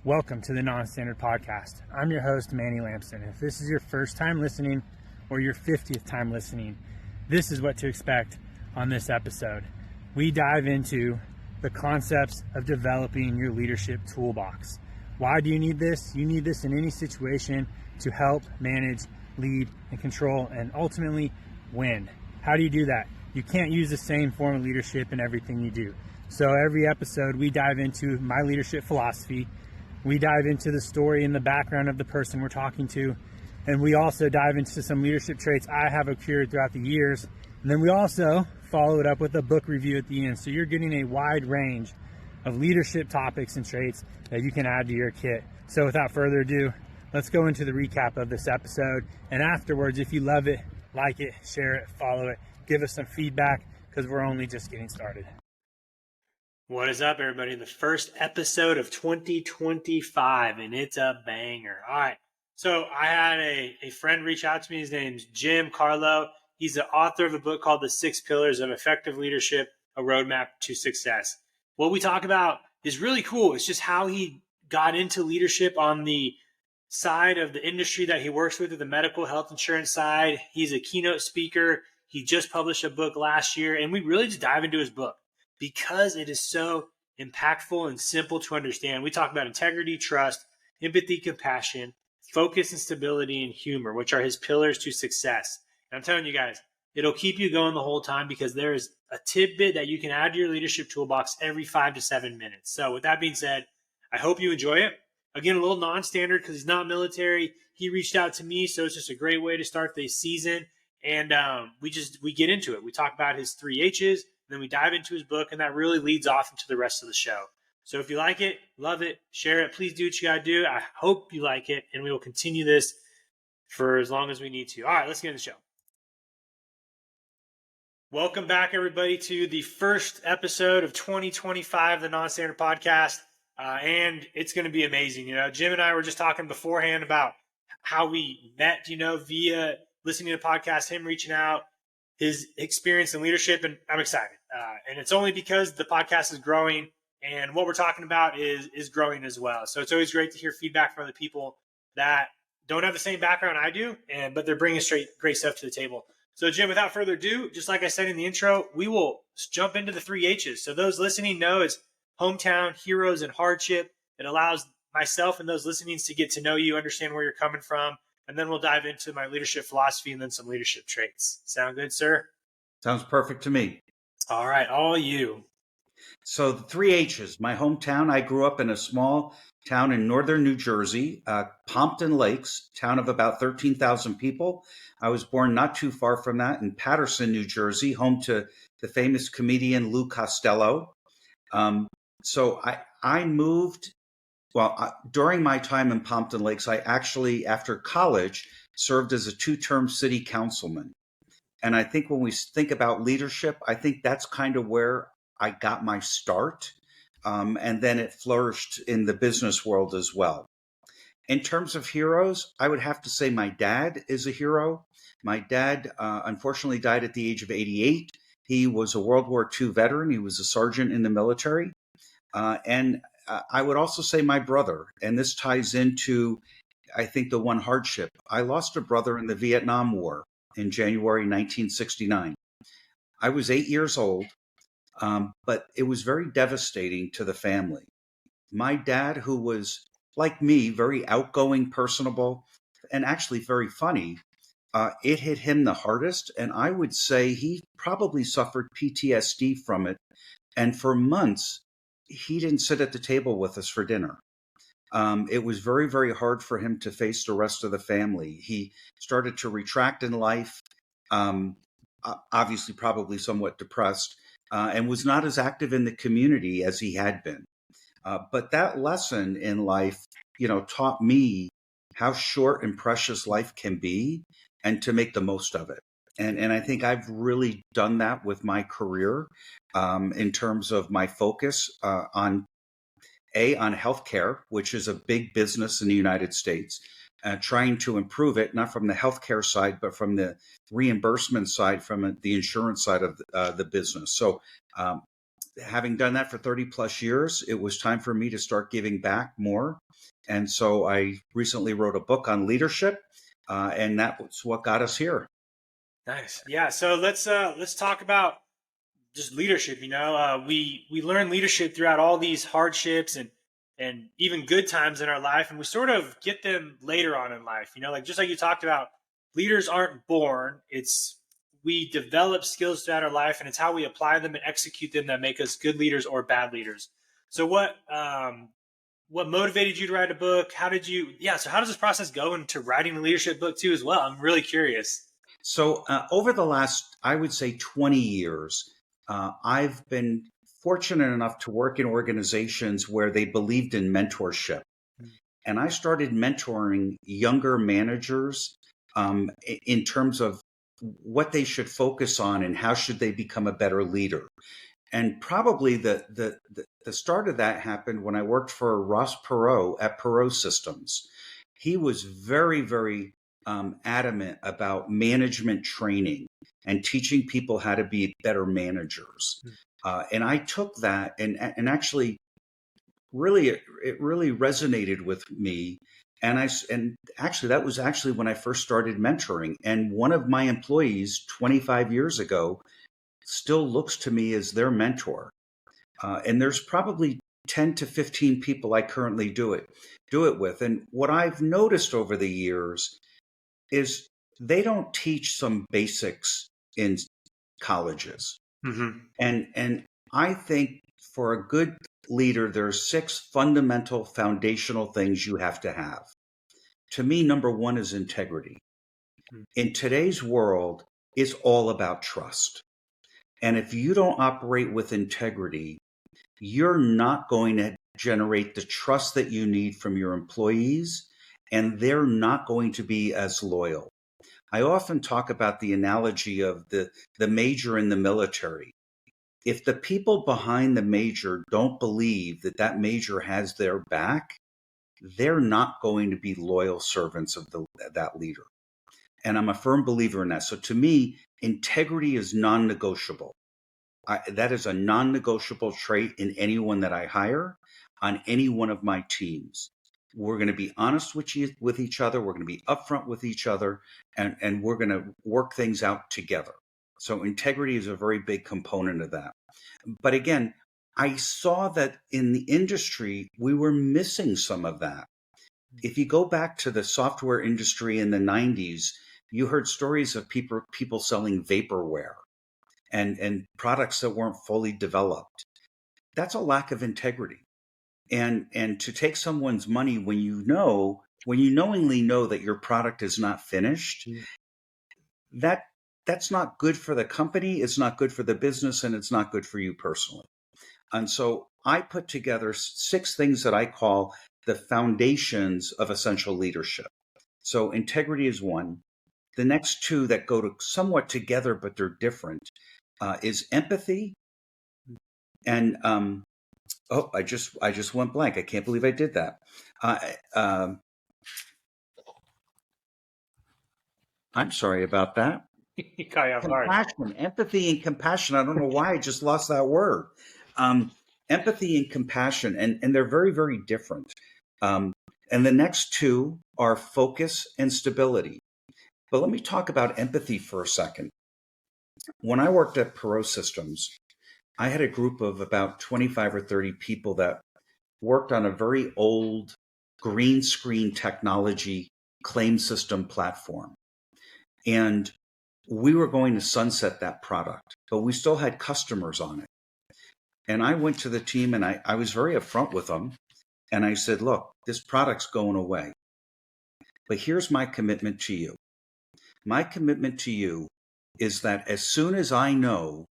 Welcome to the Non-Standard Podcast. I'm your host, Manny Lampson. If this is your first time listening or your 50th time listening, this is what to expect on this episode. We dive into the concepts of developing your leadership toolbox. Why do you need this? You need this in any situation to help manage, lead, and control, and ultimately win. How do you do that? You can't use the same form of leadership in everything you do. So every episode, we dive into my leadership philosophy. We dive into the story and the background of the person we're talking to. And we also dive into some leadership traits I have accrued throughout the years. And then we also follow it up with a book review at the end. So you're getting a wide range of leadership topics and traits that you can add to your kit. So without further ado, let's go into the recap of this episode. And afterwards, if you love it, like it, share it, follow it, give us some feedback, because we're only just getting started. What is up, everybody? The first episode of 2025, and it's a banger. All right. So I had a friend reach out to me. His name's Jim Carlough. He's the author of a book called The 6 Pillars of Effective Leadership, A Roadmap to Success. What we talk about is really cool. It's just how he got into leadership on the side of the industry that he works with, the medical health insurance side. He's a keynote speaker. He just published a book last year, and we really just dive into his book because it is so impactful and simple to understand. We talk about integrity, trust, empathy, compassion, focus and stability, and humor, which are his pillars to success. And I'm telling you guys, it'll keep you going the whole time because there is a tidbit that you can add to your leadership toolbox every 5 to 7 minutes. So with that being said, I hope you enjoy it. Again, a little non-standard because he's not military. He reached out to me, so it's just a great way to start the season. And we get into it. We talk about his 3 H's. Then we dive into his book, and that really leads off into the rest of the show. So if you like it, love it, share it, please do what you got to do. I hope you like it, and we will continue this for as long as we need to. All right, let's get into the show. Welcome back, everybody, to the first episode of 2025, the Non-Standard Podcast, and it's going to be amazing. You know, Jim and I were just talking beforehand about how we met, via listening to podcasts, him reaching out, his experience in leadership, and I'm excited. And it's only because the podcast is growing and what we're talking about is growing as well. So it's always great to hear feedback from the people that don't have the same background I do, but they're bringing great stuff to the table. So Jim, without further ado, just like I said in the intro, we will jump into the 3 H's. So those listening know it's hometown, heroes, and hardship. It allows myself and those listening to get to know you, understand where you're coming from, and then we'll dive into my leadership philosophy and then some leadership traits. Sound good, sir? Sounds perfect to me. All right, all you. So the 3 H's, my hometown, I grew up in a small town in northern New Jersey, Pompton Lakes, town of about 13,000 people. I was born not too far from that in Paterson, New Jersey, home to the famous comedian Lou Costello. So I moved, during my time in Pompton Lakes, I actually, after college, served as a 2-term city councilman. And I think when we think about leadership, I think that's kind of where I got my start. And then it flourished in the business world as well. In terms of heroes, I would have to say my dad is a hero. My dad, unfortunately, died at the age of 88. He was a World War II veteran. He was a sergeant in the military. And I would also say my brother, and this ties into, I think, the one hardship. I lost a brother in the Vietnam War in January 1969. I was 8 years old, but it was very devastating to the family. My dad, who was, like me, very outgoing, personable, and actually very funny, it hit him the hardest, and I would say he probably suffered PTSD from it, and for months, he didn't sit at the table with us for dinner. It was very, very hard for him to face the rest of the family. He started to retract in life, obviously probably somewhat depressed, and was not as active in the community as he had been. But that lesson in life, taught me how short and precious life can be and to make the most of it. And I think I've really done that with my career in terms of my focus on healthcare, which is a big business in the United States, trying to improve it, not from the healthcare side, but from the reimbursement side, from the insurance side of the business. So having done that for 30 plus years, it was time for me to start giving back more. And so I recently wrote a book on leadership, and that's what got us here. Nice. Yeah. So let's talk about just leadership. We learn leadership throughout all these hardships and even good times in our life, and we sort of get them later on in life. Like just like you talked about, leaders aren't born. We develop skills throughout our life, and it's how we apply them and execute them that make us good leaders or bad leaders. So what motivated you to write a book? So how does this process go into writing a leadership book too as well? I'm really curious. So over the last, I would say 20 years, I've been fortunate enough to work in organizations where they believed in mentorship. And I started mentoring younger managers in terms of what they should focus on and how should they become a better leader. And probably the start of that happened when I worked for Ross Perot at Perot Systems. He was very, very adamant about management training and teaching people how to be better managers. And I took that and actually really, it really resonated with me. And actually, that was actually when I first started mentoring. And one of my employees 25 years ago still looks to me as their mentor. And there's probably 10 to 15 people I currently do it with. And what I've noticed over the years is they don't teach some basics in colleges. Mm-hmm. And I think for a good leader, there's 6 fundamental foundational things you have to have. To me, number 1 is integrity. In today's world, it's all about trust. And if you don't operate with integrity, you're not going to generate the trust that you need from your employees, and they're not going to be as loyal. I often talk about the analogy of the major in the military. If the people behind the major don't believe that that major has their back, they're not going to be loyal servants of that leader. And I'm a firm believer in that. So to me, integrity is non-negotiable. That is a non-negotiable trait in anyone that I hire on any one of my teams. We're going to be honest with each other. We're going to be upfront with each other, and we're going to work things out together. So integrity is a very big component of that. But again, I saw that in the industry, we were missing some of that. If you go back to the software industry in the 90s, you heard stories of people selling vaporware and products that weren't fully developed. That's a lack of integrity. And to take someone's money when you knowingly know that your product is not finished, that's not good for the company, it's not good for the business, and it's not good for you personally. And so I put together 6 things that I call the foundations of essential leadership. So integrity is one. The next 2 that go somewhat together, but they're different, is empathy and I just went blank. I can't believe I did that. I'm sorry about that. Compassion, empathy, and compassion. I don't know why I just lost that word. Empathy and compassion, and they're very, very different. And the next 2 are focus and stability. But let me talk about empathy for a second. When I worked at Perot Systems, I had a group of about 25 or 30 people that worked on a very old green screen technology claim system platform. And we were going to sunset that product, but we still had customers on it. And I went to the team and I was very upfront with them. And I said, look, this product's going away. But here's my commitment to you. My commitment to you is that as soon as I know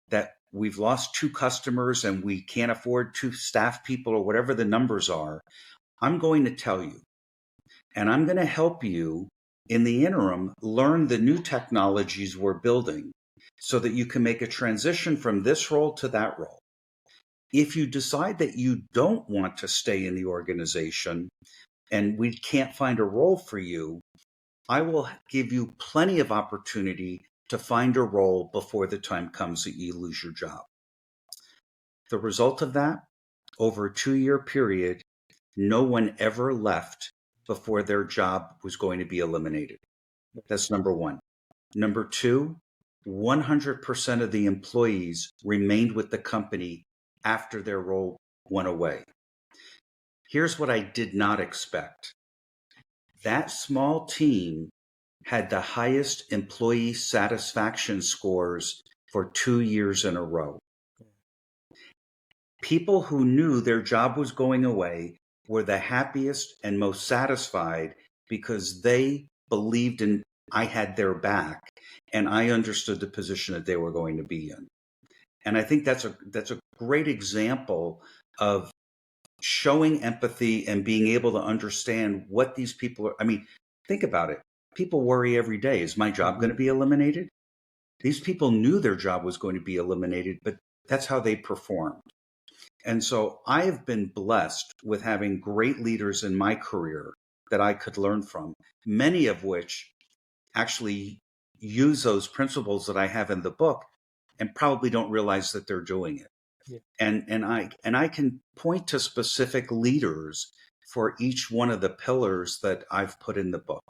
that we've lost 2 customers and we can't afford 2 staff people or whatever the numbers are, I'm going to tell you. And I'm going to help you in the interim learn the new technologies we're building so that you can make a transition from this role to that role. If you decide that you don't want to stay in the organization and we can't find a role for you, I will give you plenty of opportunity to find a role before the time comes that you lose your job. The result of that, over a 2-year period, no one ever left before their job was going to be eliminated. That's number one. Number two, 100% of the employees remained with the company after their role went away. Here's what I did not expect. That small team had the highest employee satisfaction scores for 2 years in a row. People who knew their job was going away were the happiest and most satisfied because they believed in I had their back and I understood the position that they were going to be in. And I think that's a great example of showing empathy and being able to understand what these people are. I mean, think about it. People worry every day. Is my job going to be eliminated? These people knew their job was going to be eliminated, but that's how they performed. And so I have been blessed with having great leaders in my career that I could learn from, many of which actually use those principles that I have in the book and probably don't realize that they're doing it. Yeah. And I can point to specific leaders for each one of the pillars that I've put in the book.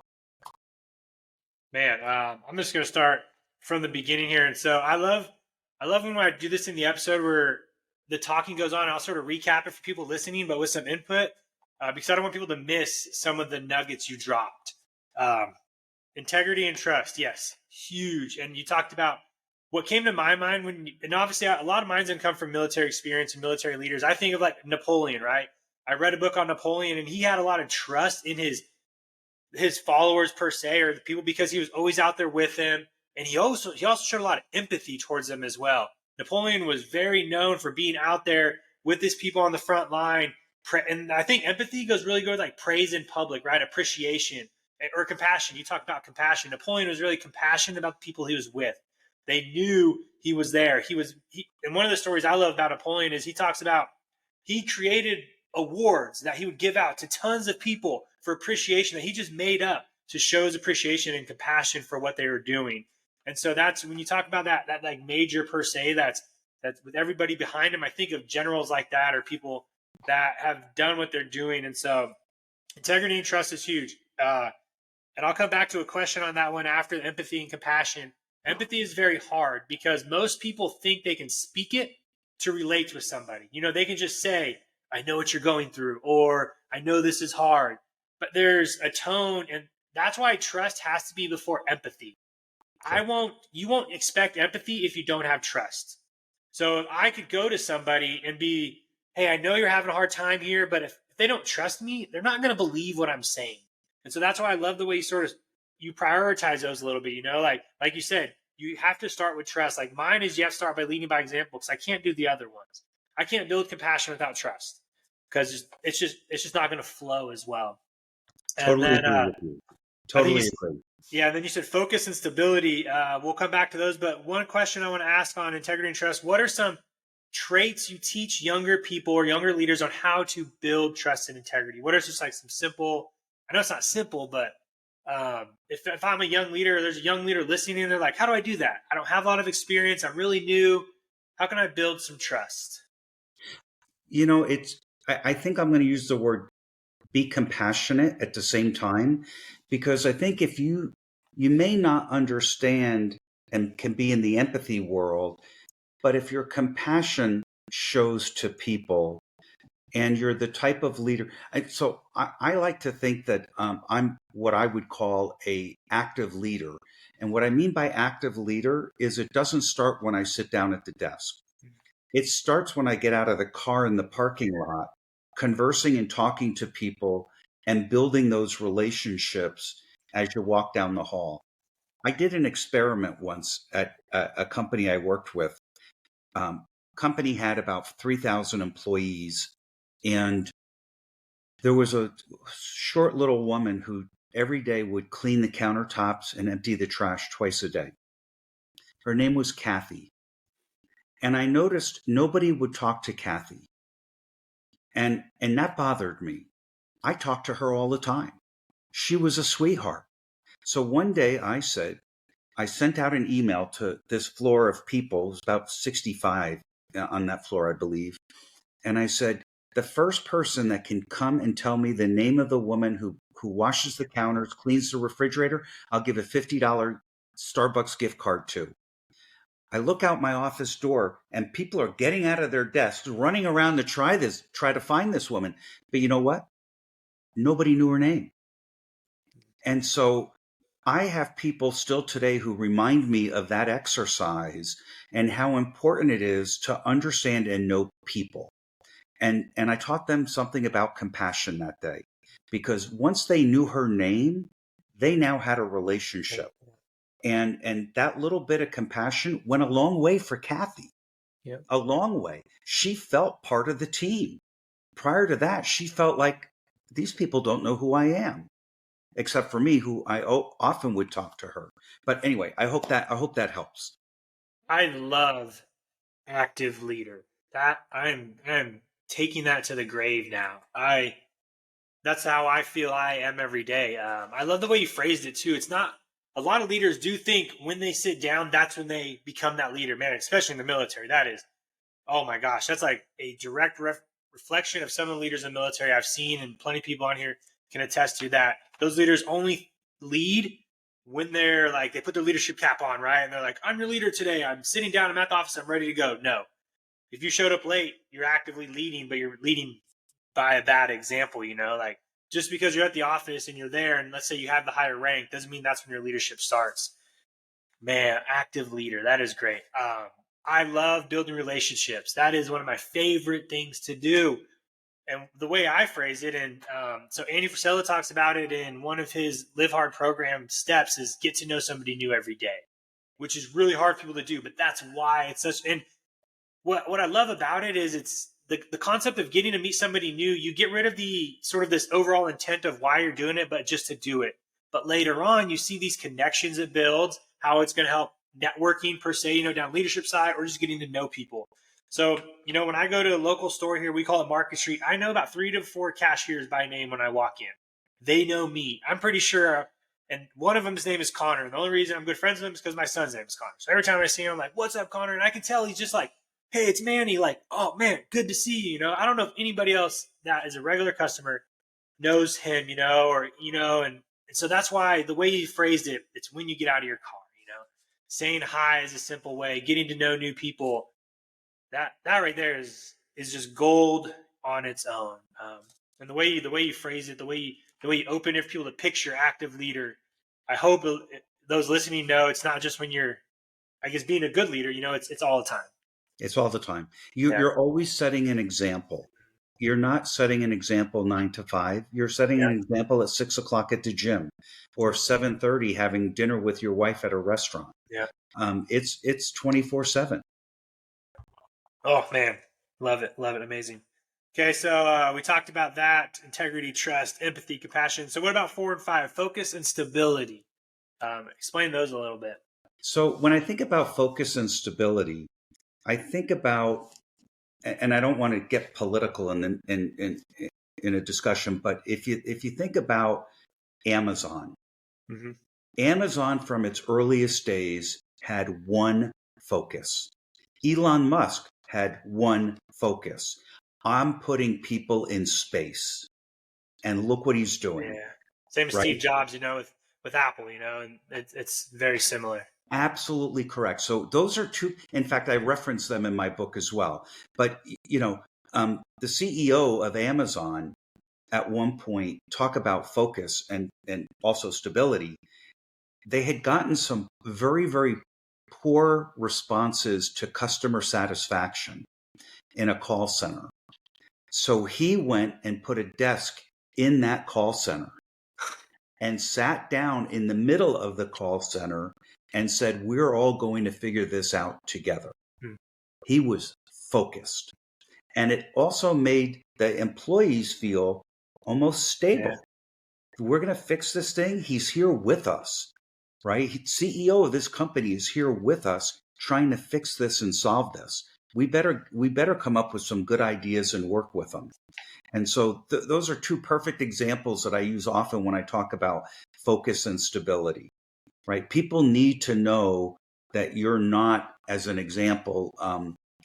Man, I'm just going to start from the beginning here. And so I love when I do this in the episode where the talking goes on. I'll sort of recap it for people listening, but with some input, because I don't want people to miss some of the nuggets you dropped. Integrity and trust, yes, huge. And you talked about what came to my mind and obviously a lot of mine's gonna come from military experience and military leaders. I think of like Napoleon, right? I read a book on Napoleon, and he had a lot of trust in his followers per se, or the people, because he was always out there with them, and he also showed a lot of empathy towards them as well. Napoleon was very known for being out there with his people on the front line, and I think empathy goes like praise in public, right? Appreciation or compassion. You talked about compassion. Napoleon was really compassionate about the people he was with. They knew he was there. And one of the stories I love about Napoleon is he talks about he created awards that he would give out to tons of people for appreciation that he just made up to show his appreciation and compassion for what they were doing. And so that's when you talk about that like major per se, that's with everybody behind him. I think of generals like that, or people that have done what they're doing. And so integrity and trust is huge. And I'll come back to a question on that one after the empathy and compassion. Empathy is very hard because most people think they can speak it to relate with somebody. You know, they can just say, I know what you're going through, or I know this is hard. But there's a tone, and that's why trust has to be before empathy. You won't expect empathy if you don't have trust. So if I could go to somebody and be, hey, I know you're having a hard time here, but if they don't trust me, they're not going to believe what I'm saying. And so that's why I love the way you prioritize those a little bit, you know, like you said, you have to start with trust. Like mine is you have to start by leading by example, because I can't do the other ones. I can't build compassion without trust, because it's just not going to flow as well. Totally agree with you. Totally agree. Yeah, and then you said focus and stability. We'll come back to those, but one question I want to ask on integrity and trust: what are some traits you teach younger people or younger leaders on how to build trust and integrity? What are just like some simple? I know it's not simple, but if I'm a young leader, or there's a young leader listening, and they're like, how do I do that? I don't have a lot of experience. I'm really new. How can I build some trust? You know, I think I'm going to use the word be compassionate at the same time, because I think if you may not understand and can be in the empathy world, but if your compassion shows to people and you're the type of leader. So I like to think that I'm what I would call a active leader. And what I mean by active leader is it doesn't start when I sit down at the desk. It starts when I get out of the car in the parking lot, conversing and talking to people and building those relationships as you walk down the hall. I did an experiment once at a company I worked with. Company had about 3,000 employees. And there was a short little woman who every day would clean the countertops and empty the trash twice a day. Her name was Kathy. And I noticed nobody would talk to Kathy. And that bothered me. I talked to her all the time. She was a sweetheart. So one day I sent out an email to this floor of people, it was about 65, on that floor, I believe. And I said, the first person that can come and tell me the name of the woman who washes the counters, cleans the refrigerator, I'll give a $50 Starbucks gift card to. I look out my office door and people are getting out of their desks, running around to try to find this woman. But you know what? Nobody knew her name. And so I have people still today who remind me of that exercise and how important it is to understand and know people. And I taught them something about compassion that day, because once they knew her name, they now had a relationship. And that little bit of compassion went a long way for Kathy. Yep. A long way. She felt part of the team. Prior to that, she felt like these people don't know who I am, except for me, who I often would talk to her. But anyway, I hope that helps. I love active leader. That I'm taking that to the grave now. That's how I feel I am every day. I love the way you phrased it too. It's not, a lot of leaders do think when they sit down, that's when they become that leader, man, especially in the military. That is, oh my gosh, that's like a direct reflection of some of the leaders in the military I've seen, and plenty of people on here can attest to that. Those leaders only lead when they're like, they put their leadership cap on, right? And they're like, I'm your leader today. I'm sitting down. I'm at the office. I'm ready to go. No. If you showed up late, you're actively leading, but you're leading by a bad example, like just because you're at the office and you're there and let's say you have the higher rank doesn't mean that's when your leadership starts. Man, active leader. That is great. I love building relationships. That is one of my favorite things to do. And the way I phrase it, and so Andy Frisella talks about it in one of his Live Hard program steps, is get to know somebody new every day, which is really hard for people to do, but that's why it's such. And what I love about it is it's the concept of getting to meet somebody new. You get rid of the sort of this overall intent of why you're doing it, but just to do it. But later on, you see these connections it builds, how it's going to help networking per se, down leadership side, or just getting to know people. So, when I go to a local store here, we call it Market Street. I know about 3 to 4 cashiers by name when I walk in. They know me. I'm pretty sure. And one of them's name is Connor. And the only reason I'm good friends with him is because my son's name is Connor. So every time I see him, I'm like, what's up, Connor? And I can tell he's just like, hey, it's Manny. Like, oh, man, good to see you. I don't know if anybody else that is a regular customer knows him, and so that's why the way you phrased it, it's when you get out of your car, saying hi is a simple way, getting to know new people. That right there is just gold on its own. And the way you phrase it, the way you open it for people to picture active leader. I hope those listening know it's not just when you're, I guess, being a good leader. It's all the time. It's all the time. You're always setting an example. You're not setting an example 9 to 5. You're setting an example at 6 o'clock at the gym, or 7:30 having dinner with your wife at a restaurant. Yeah. It's 24/7. Oh man, love it, amazing. Okay, so we talked about that: integrity, trust, empathy, compassion. So what about 4 and 5? Focus and stability. Explain those a little bit. So when I think about focus and stability, I think about, and I don't want to get political in a discussion, but if you think about Amazon, mm-hmm. Amazon from its earliest days had one focus. Elon Musk had one focus. I'm putting people in space, and look what he's doing. Yeah. Same as Steve Jobs, with Apple, and it's very similar. Absolutely correct. So those are two. In fact, I reference them in my book as well. But the CEO of Amazon at one point talk about focus and also stability. They had gotten some very, very poor responses to customer satisfaction in a call center. So he went and put a desk in that call center and sat down in the middle of the call center and said, we're all going to figure this out together. He was focused. And it also made the employees feel almost stable. Yeah. We're going to fix this thing. He's here with us, right? CEO of this company is here with us trying to fix this and solve this. We better come up with some good ideas and work with them. And so those are two perfect examples that I use often when I talk about focus and stability, right? People need to know that you're not, as an example,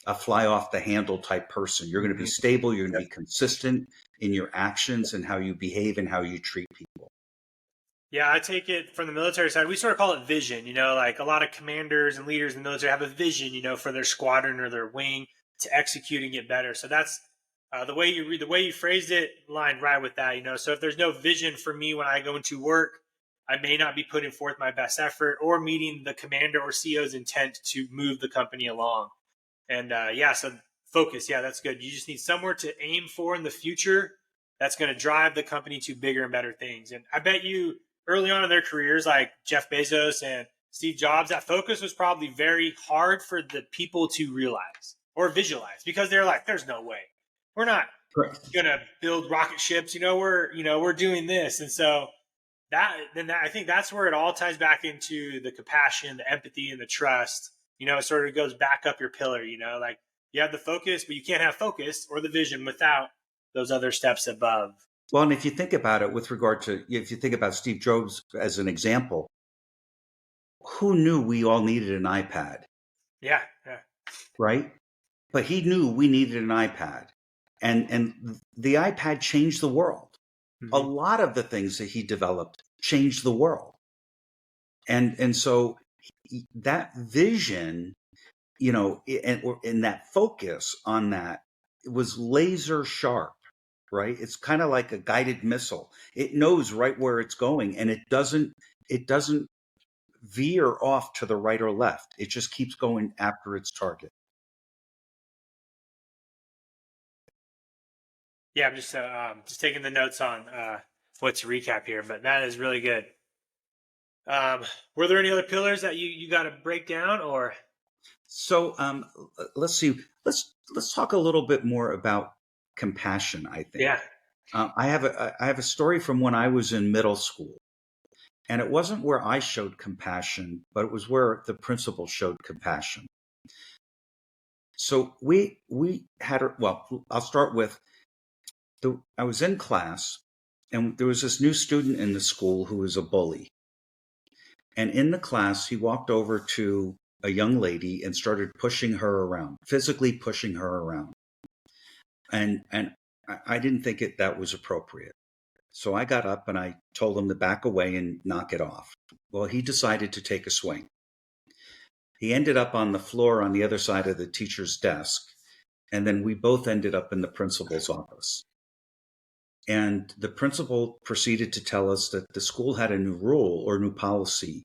a fly off the handle type person. You're going to be stable. You're going to be consistent in your actions and how you behave and how you treat people. Yeah, I take it from the military side. We sort of call it vision. Like a lot of commanders and leaders in the military have a vision, for their squadron or their wing to execute and get better. So that's the way you phrased it lined right with that. So if there's no vision for me when I go into work, I may not be putting forth my best effort or meeting the commander or CEO's intent to move the company along. And so focus. Yeah, that's good. You just need somewhere to aim for in the future that's going to drive the company to bigger and better things. And I bet you early on in their careers, like Jeff Bezos and Steve Jobs, that focus was probably very hard for the people to realize or visualize, because they're like, there's no way. We're not going to build rocket ships. We're doing this. And so I think that's where it all ties back into the compassion, the empathy, and the trust. It sort of goes back up your pillar, like you have the focus, but you can't have focus or the vision without those other steps above. Well, and if you think about it if you think about Steve Jobs as an example, who knew we all needed an iPad? Yeah. Right? But he knew we needed an iPad. And the iPad changed the world. Mm-hmm. A lot of the things that he developed changed the world. And so that vision, and that focus on that, it was laser sharp, right? It's kind of like a guided missile. It knows right where it's going, and it doesn't veer off to the right or left. It just keeps going after its target. Yeah, I'm just taking the notes on what to recap here, but that is really good. Were there any other pillars that you got to break down, or? So let's see. Let's talk a little bit more about compassion. I think. Yeah. I have a story from when I was in middle school, and it wasn't where I showed compassion, but it was where the principal showed compassion. So we had I'll start with I was in class, and there was this new student in the school who was a bully. And in the class, he walked over to a young lady and started pushing her around, physically pushing her around. And I didn't think that was appropriate. So I got up and I told him to back away and knock it off. Well, he decided to take a swing. He ended up on the floor on the other side of the teacher's desk. And then we both ended up in the principal's office. And the principal proceeded to tell us that the school had a new rule or new policy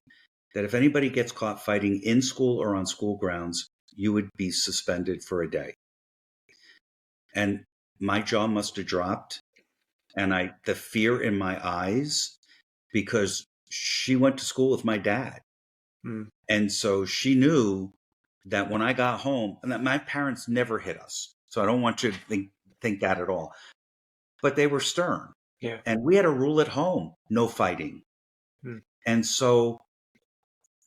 that if anybody gets caught fighting in school or on school grounds, you would be suspended for a day. And my jaw must have dropped, and the fear in my eyes, because she went to school with my dad. And so she knew that when I got home, and that my parents never hit us. So I don't want you to think that at all. But they were stern. Yeah. And we had a rule at home, no fighting. And so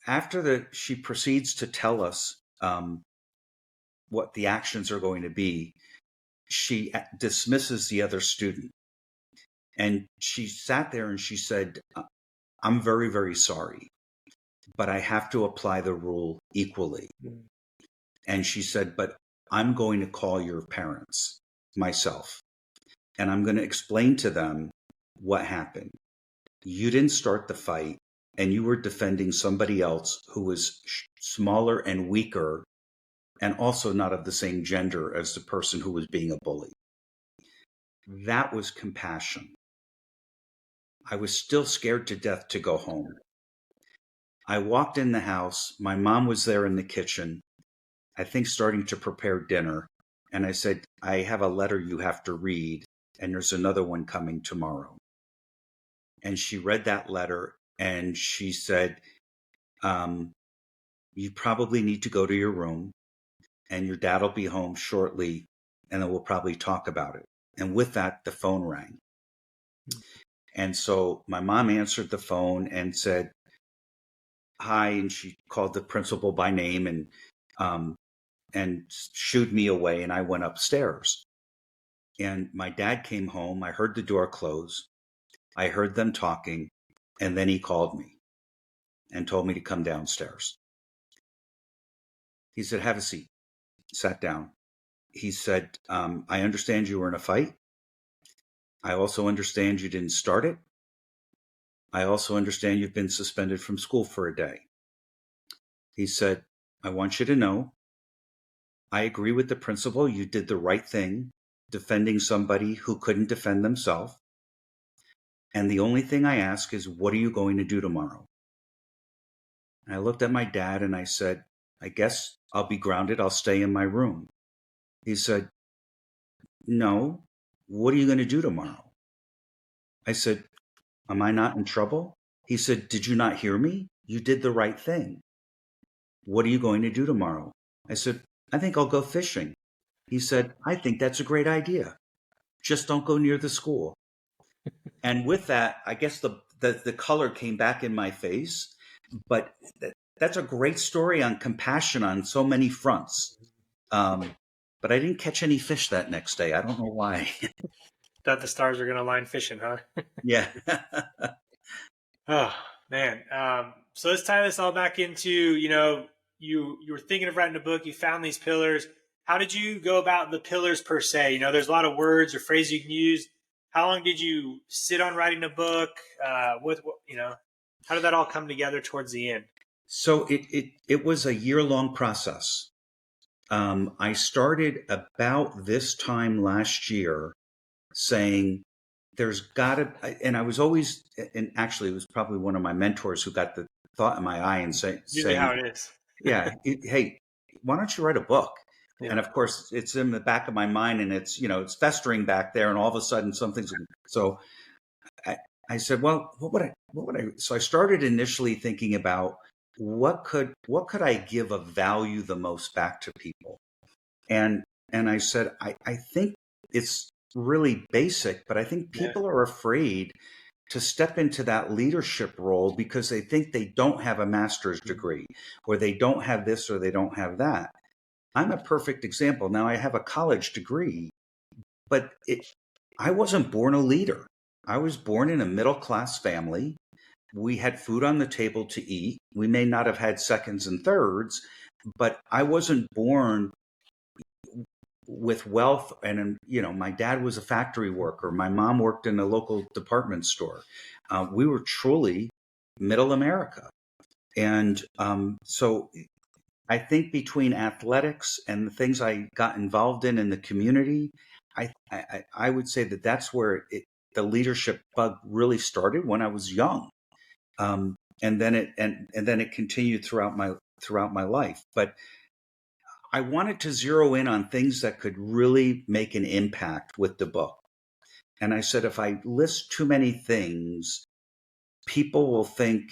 after she proceeds to tell us what the actions are going to be, she dismisses the other student. And she sat there and she said, I'm very, very sorry, but I have to apply the rule equally. And she said, but I'm going to call your parents myself. And I'm going to explain to them what happened. You didn't start the fight, and you were defending somebody else who was smaller and weaker, and also not of the same gender as the person who was being a bully. That was compassion. I was still scared to death to go home. I walked in the house. My mom was there in the kitchen, I think starting to prepare dinner. And I said, I have a letter you have to read, and there's another one coming tomorrow. And she read that letter and she said, you probably need to go to your room, and your dad will be home shortly, and then we'll probably talk about it. And with that, the phone rang. And so my mom answered the phone and said, hi. And she called the principal by name and shooed me away. And I went upstairs. And my dad came home. I heard the door close. I heard them talking. And then he called me and told me to come downstairs. He said, have a seat. sat down. He said, I understand you were in a fight. I also understand you didn't start it. I also understand you've been suspended from school for a day. He said, I want you to know, I agree with the principal. You did the right thing, defending somebody who couldn't defend themselves. And the only thing I ask is, what are you going to do tomorrow? And I looked at my dad and I said, I guess I'll be grounded. I'll stay in my room. He said, no, what are you going to do tomorrow? I said, am I not in trouble? He said, did you not hear me? You did the right thing. What are you going to do tomorrow? I said, I think I'll go fishing. He said, I think that's a great idea. Just don't go near the school. And with that, I guess the color came back in my face. But that's a great story on compassion on so many fronts. But I didn't catch any fish that next day. I don't know why. Thought the stars were going to align fishing, huh? Yeah. Oh, man. So let's tie this all back into, you were thinking of writing a book. You found these pillars. How did you go about the pillars per se? There's a lot of words or phrases you can use. How long did you sit on writing a book? How did that all come together towards the end? So it was a year-long process. I started about this time last year saying there's got to, and I was always, and actually it was probably one of my mentors who got the thought in my eye and saying, how it is. Yeah, hey, why don't you write a book? Yeah. And of course it's in the back of my mind and it's, it's festering back there and all of a sudden something's, so I said, well, what would I, so I started initially thinking about what could I give of value the most back to people? And I said, I think it's really basic, but I think people are afraid to step into that leadership role because they think they don't have a master's degree or they don't have this or they don't have that. I'm a perfect example. Now I have a college degree, but I wasn't born a leader. I was born in a middle-class family. We had food on the table to eat. We may not have had seconds and thirds, but I wasn't born with wealth. And, my dad was a factory worker. My mom worked in a local department store. We were truly middle America. And so I think between athletics and the things I got involved in the community, I would say that that's where the leadership bug really started when I was young. And then it continued throughout my life. But I wanted to zero in on things that could really make an impact with the book. And I said, if I list too many things, people will think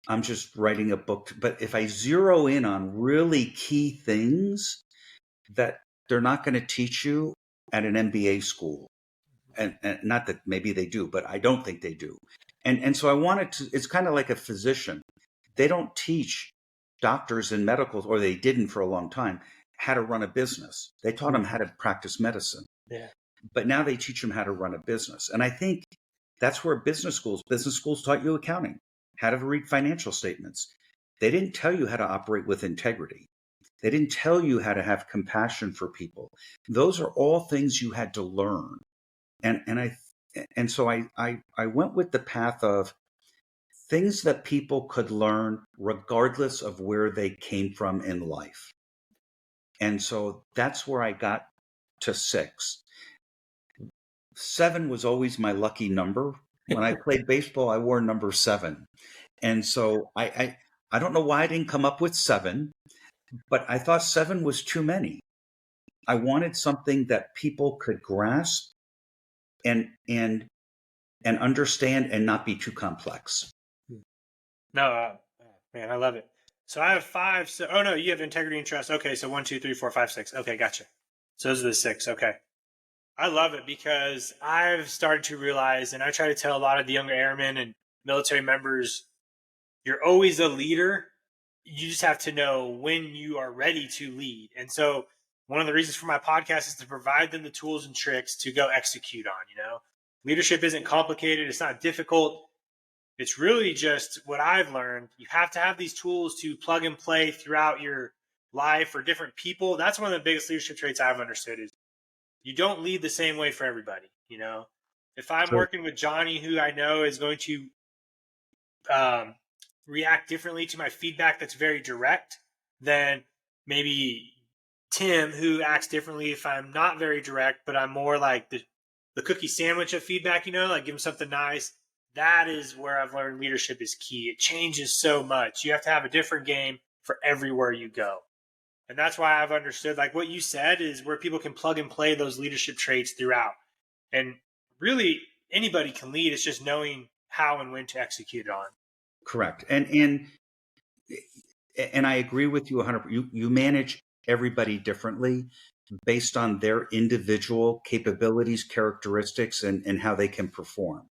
I'm just writing a book. But if I zero in on really key things that they're not going to teach you at an MBA school, and not that maybe they do, but I don't think they do. And so I wanted to, it's kind of like a physician. They don't teach doctors in medicals, or they didn't for a long time, how to run a business. They taught them how to practice medicine. Yeah. But now they teach them how to run a business. And I think that's where business schools taught you accounting, how to read financial statements. They didn't tell you how to operate with integrity. They didn't tell you how to have compassion for people. Those are all things you had to learn. And so I went with the path of things that people could learn regardless of where they came from in life. And so that's where I got to 6. 7 was always my lucky number. When I played baseball, I wore number 7. And so I don't know why I didn't come up with 7, but I thought 7 was too many. I wanted something that people could grasp and understand and not be too complex. No, man, I love it. So I have 5. So, oh no, you have integrity and trust. Okay, so 1, 2, 3, 4, 5, 6. Okay, gotcha. So those are the 6. Okay. I love it because I've started to realize, and I try to tell a lot of the younger airmen and military members, you're always a leader. You just have to know when you are ready to lead. And so one of the reasons for my podcast is to provide them the tools and tricks to go execute on. Leadership isn't complicated. It's not difficult. It's really just what I've learned. You have to have these tools to plug and play throughout your life or different people. That's one of the biggest leadership traits I've understood is you don't lead the same way for everybody. If I'm True. working with Johnny, who I know is going to um, react differently to my feedback that's very direct than maybe Tim, who acts differently if I'm not very direct, but I'm more like the cookie sandwich of feedback, like give him something nice. That is where I've learned leadership is key. It changes so much. You have to have a different game for everywhere you go. And that's why I've understood, like what you said, is where people can plug and play those leadership traits throughout. And really, anybody can lead. It's just knowing how and when to execute it on. Correct. And I agree with you 100%. You manage everybody differently based on their individual capabilities, characteristics, and how they can perform.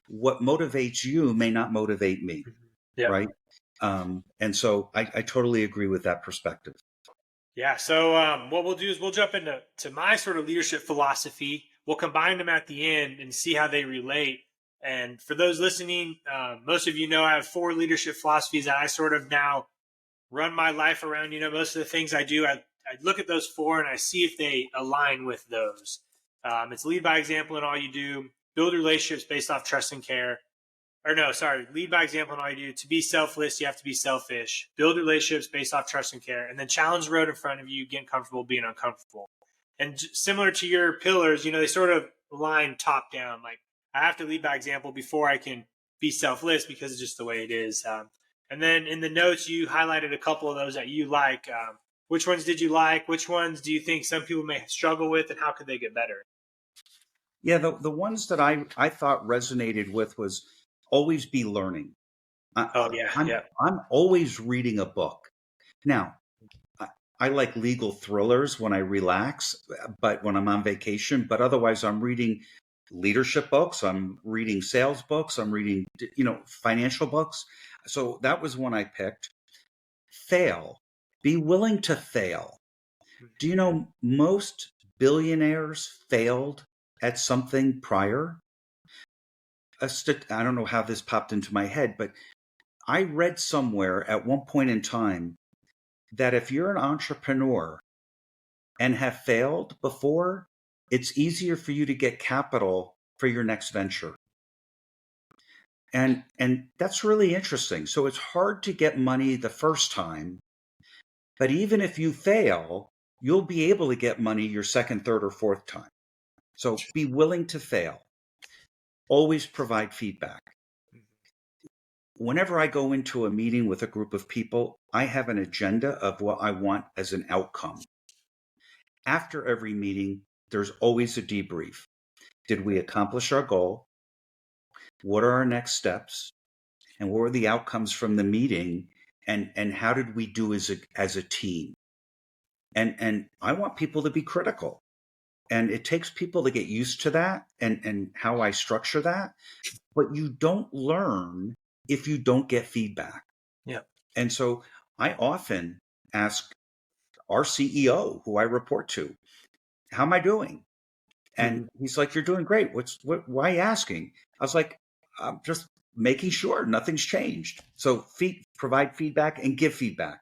What motivates you may not motivate me, Yeah. right? And so I totally agree with that perspective. Yeah. So what we'll do is we'll jump into my sort of leadership philosophy. We'll combine them at the end and see how they relate. And for those listening, most of you know I have 4 leadership philosophies that I sort of now run my life around. Most of the things I do, I look at those 4 and I see if they align with those. It's lead by example in all you do, build relationships based off trust and care. Or no, sorry, lead by example in all you do. To be selfless, you have to be selfish. Build relationships based off trust and care. And then challenge the road in front of you, getting comfortable being uncomfortable. And similar to your pillars, they sort of align top down. Like I have to lead by example before I can be selfless because it's just the way it is. And then in the notes, you highlighted a couple of those that you like. Which ones did you like? Which ones do you think some people may struggle with, and how could they get better? Yeah, the ones that I thought resonated with was always be learning. Oh, yeah. Yeah. I'm always reading a book. Now, I like legal thrillers when I relax, but when I'm on vacation, but otherwise I'm reading leadership books, I'm reading sales books, I'm reading, financial books. So that was one I picked. Fail. Be willing to fail. Do you know most billionaires failed at something prior? I don't know how this popped into my head, but I read somewhere at one point in time that if you're an entrepreneur and have failed before, it's easier for you to get capital for your next venture. And that's really interesting. So it's hard to get money the first time, but even if you fail, you'll be able to get money your second, third, or fourth time. So be willing to fail. Always provide feedback. Whenever I go into a meeting with a group of people, I have an agenda of what I want as an outcome. After every meeting, there's always a debrief. Did we accomplish our goal? What are our next steps? And what were the outcomes from the meeting? And how did we do as a team? And I want people to be critical. And it takes people to get used to that and how I structure that. But you don't learn if you don't get feedback. Yeah. And so I often ask our CEO, who I report to, how am I doing? And he's like, you're doing great. Why are you asking? I was like, I'm just making sure nothing's changed. So provide feedback and give feedback.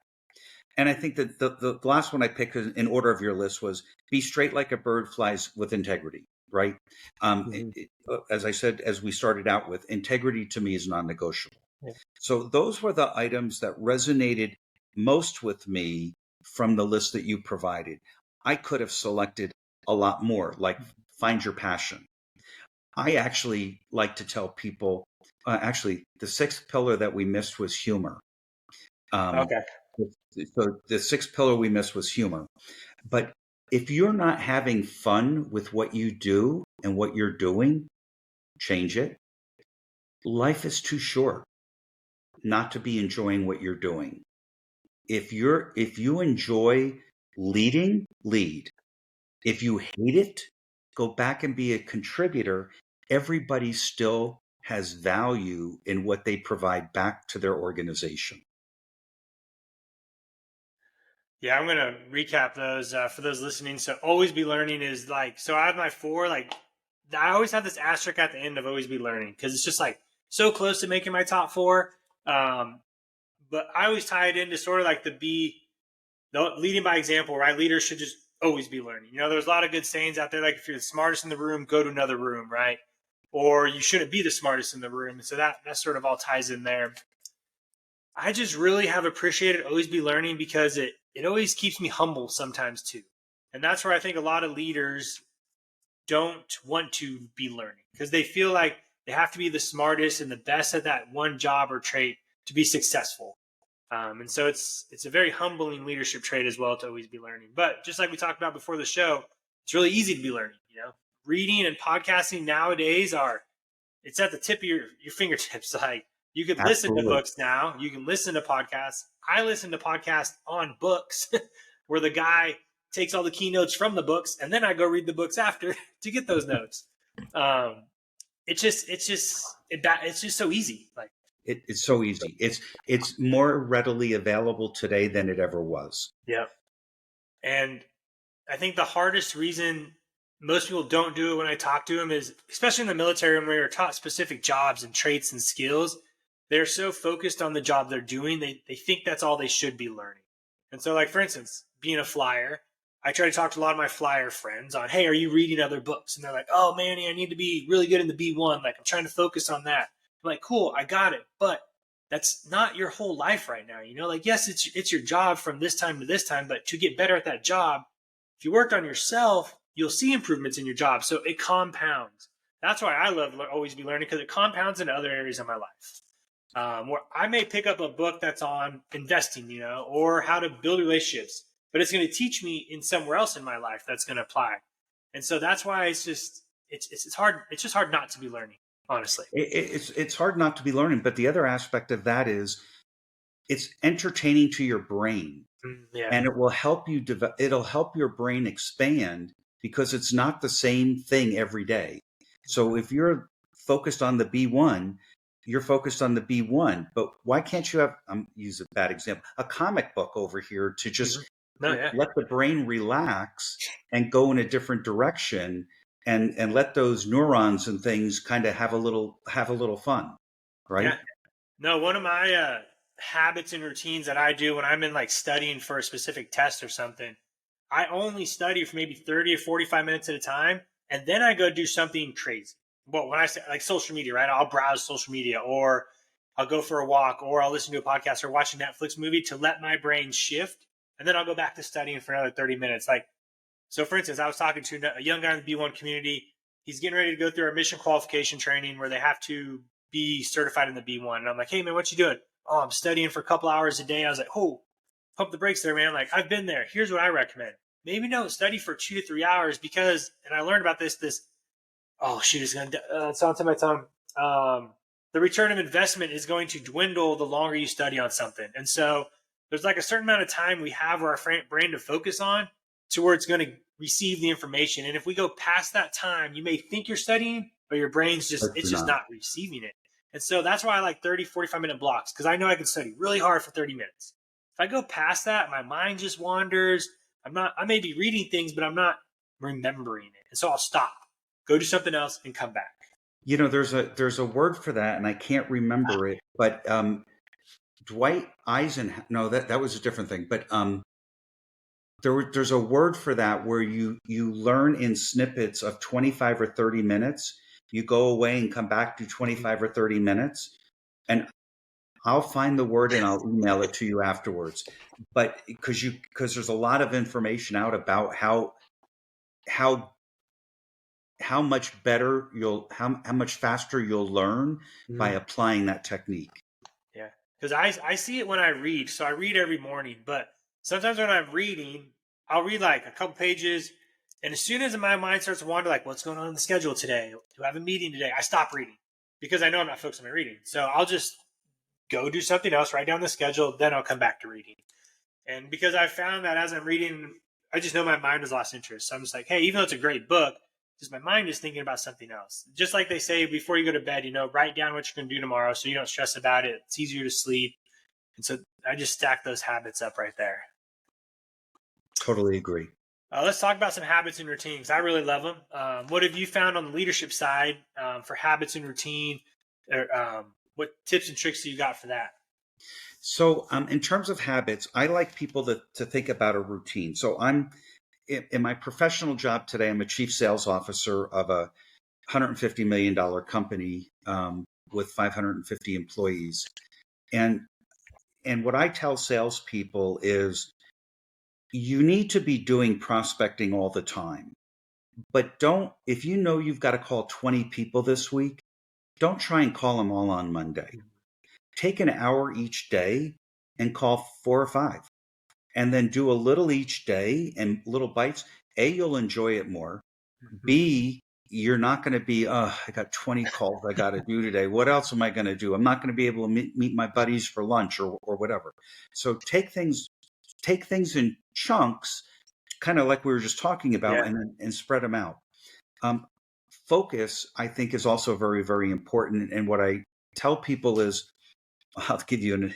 And I think that the last one I picked in order of your list was be straight like a bird flies with integrity, right? As I said, as we started out with, integrity to me is non-negotiable. Yeah. So those were the items that resonated most with me from the list that you provided. I could have selected a lot more, like find your passion. I actually like to tell people, the 6th pillar that we missed was humor. Okay. So the 6th pillar we missed was humor. But if you're not having fun with what you do and what you're doing, change it. Life is too short not to be enjoying what you're doing. If you enjoy leading, lead. If you hate it, go back and be a contributor. Everybody still has value in what they provide back to their organization. Yeah, I'm going to recap those for those listening. So always be learning is like, so I have my 4, like I always have this asterisk at the end of always be learning because it's just like so close to making my top 4. But I always tie it into sort of like the leading by example, right? Leaders should just always be learning. There's a lot of good sayings out there, like if you're the smartest in the room, go to another room, right? Or you shouldn't be the smartest in the room. And so that sort of all ties in there. I just really have appreciated always be learning because it always keeps me humble sometimes too. And that's where I think a lot of leaders don't want to be learning because they feel like they have to be the smartest and the best at that one job or trait to be successful. And so it's a very humbling leadership trait as well to always be learning. But just like we talked about before the show, it's really easy to be learning. Reading and podcasting nowadays it's at the tip of your fingertips. Like you could listen to books now. You can listen to podcasts. I listen to podcasts on books where the guy takes all the keynotes from the books, and then I go read the books after to get those notes. It's just so easy. Like it's so easy. It's more readily available today than it ever was. Yeah. And I think the hardest reason most people don't do it when I talk to them is, especially in the military, when we are taught specific jobs and traits and skills, they're so focused on the job they're doing, they think that's all they should be learning. And so, like, for instance, being a flyer, I try to talk to a lot of my flyer friends on, hey, are you reading other books? And they're like, oh, Manny, I need to be really good in the B1. Like, I'm trying to focus on that. I'm like, cool, I got it. But that's not your whole life right now. Like, yes, it's your job from this time to this time, but to get better at that job, if you worked on yourself, you'll see improvements in your job. So it compounds. That's why I love always be learning, because it compounds in other areas of my life. Where I may pick up a book that's on investing, or how to build relationships, but it's going to teach me in somewhere else in my life that's going to apply. And so that's why it's hard. It's just hard not to be learning, honestly. It's hard not to be learning. But the other aspect of that is it's entertaining to your brain. Yeah. And it will help you it'll help your brain expand, because it's not the same thing every day. So if you're focused on the B1, you're focused on the B1. But why can't you have, use a bad example, a comic book over here to just let the brain relax and go in a different direction, and let those neurons and things kind of have a little fun, right? Yeah. No, one of my habits and routines that I do when I'm in like studying for a specific test or something, I only study for maybe 30 or 45 minutes at a time, and then I go do something crazy. Well, when I say like social media, right? I'll browse social media, or I'll go for a walk, or I'll listen to a podcast or watch a Netflix movie to let my brain shift, and then I'll go back to studying for another 30 minutes. Like, so for instance, I was talking to a young guy in the B1 community. He's getting ready to go through our mission qualification training where they have to be certified in the B1. And I'm like, hey man, what you doing? Oh, I'm studying for a couple hours a day. I was like, oh, pump the brakes there, man. Like, I've been there. Here's what I recommend. Maybe don't study for 2 to 3 hours, because, and I learned about this, oh shoot, it's on to my tongue. The return of investment is going to dwindle the longer you study on something. And so there's like a certain amount of time we have our brain to focus on to where it's going to receive the information. And if we go past that time, you may think you're studying, but your brain's just not receiving it. And so that's why I like 30, 45-minute blocks, because I know I can study really hard for 30 minutes. If I go past that, my mind just wanders. I may be reading things, but I'm not remembering it. And so I'll stop, go do something else, and come back. There's a word for that, and I can't remember it, but Dwight Eisenhower, no, that was a different thing. But there's a word for that where you learn in snippets of 25 or 30 minutes. You go away and come back to 25 or 30 minutes, and I'll find the word and I'll email it to you afterwards. But because there's a lot of information out about how much better how much faster you'll learn by applying that technique. Yeah, because I see it when I read. So I read every morning, but sometimes when I'm reading, I'll read like a couple pages, and as soon as my mind starts to wander, like, what's going on in the schedule today? Do I have a meeting today? I stop reading because I know I'm not focused on my reading. So I'll just go do something else, write down the schedule, then I'll come back to reading. And because I found that as I'm reading, I just know my mind has lost interest. So I'm just like, hey, even though it's a great book, just my mind is thinking about something else. Just like they say before you go to bed, write down what you're going to do tomorrow so you don't stress about it. It's easier to sleep. And so I just stack those habits up right there. Totally agree. Let's talk about some habits and routines. I really love them. What have you found on the leadership side for habits and routine? What tips and tricks do you got for that? So, in terms of habits, I like people to think about a routine. So, I'm in my professional job today. I'm a chief sales officer of a $150 million company with 550 employees, and what I tell salespeople is you need to be doing prospecting all the time, but don't. If you know you've got to call 20 people this week, don't try and call them all on Monday. Take an hour each day and call 4 or 5, and then do a little each day and little bites. A, you'll enjoy it more. B, you're not going to be, I got 20 calls I got to do today. What else am I going to do? I'm not going to be able to meet my buddies for lunch or whatever. So take things in chunks, kind of like we were just talking about, and spread them out. Focus, I think, is also very, very important. And what I tell people is, I'll give you